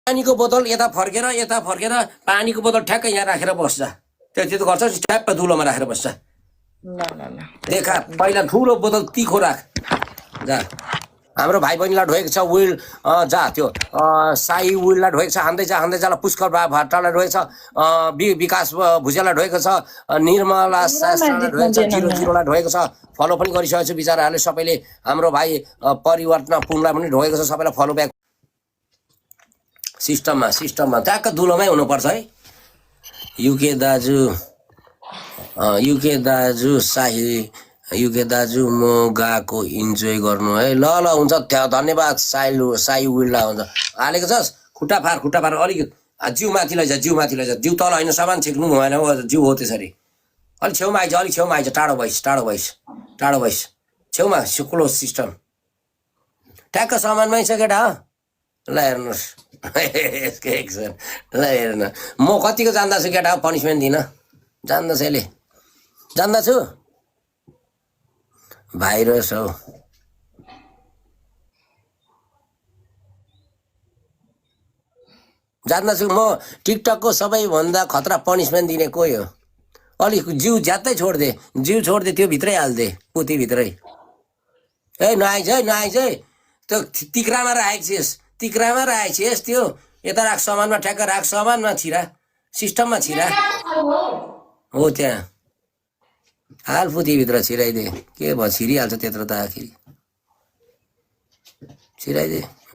पानीको बोतल यता फर्केर पानीको बोतल ठ्याक्कै यहाँ राखेर बस्छ त्यो त गर्छ ठ्याप्प धुलोमा राखेर बस्छ देखा पहिला ठुलो बोतल तिखो राख जा हाम्रो भाइ बहिनीलाई ढोगेको छ विल जा त्यो साई विललाई ढोगेको छ हान्दै जा पुष्कर भट्टलाई ढोगेको छ विकास भुजेललाई ढोगेको छ निर्मला शास्त्रलाई ढोगेको छ 00लाई ढोगेको छ फलो पनि गरिसकेको छ बिचाराहरूले सबैले हाम्रो भाइ परिवर्तन पुङलाई पनि ढोगेको छ सबैलाई फलो ब्याक सिस्टममा ट्याक्क दुलोमै हुनुपर्छ है युके दाजु शाही युके दाजु म गएको इन्जोय गर्नु है ल हुन्छ धन्यवाद साई विललाई हुन्छ हालेको छस् खुट्टा फार अलिक जिउ माथि लैजा जिउ तल होइन सामान छिक्नु भएन जिउ हो त्यसरी अलिक छेउमा आइज टाढो भइस छेउमा क्लोज सिस्टम ठ्याक्क सामानमै छ केटा ल हेर्नुहोस् ल हेर्नु म कतिको जान्दछु केटा पनिसमेन्ट दिन जान्दछ यसले जान्दछु भाइरस हो जान्दछु म टिकटकको सबैभन्दा खतरा पनिसमेन्ट दिने कोही हो अलिक जिउ ज्यादै छोड्दे त्यो भित्रै हाल्दे पुती भित्रै ए नआइज है त्यो तिक्रामा राखेको छेस त्यो यता राख सामानमा ठ्याक्क राख सामानमा छिरा सिस्टममा छिरा हो त्यहाँ हाल पुतीभित्र छिराइदे के भयो छिरिहाल्छ त्यत्रो त आखिरी छिराइदे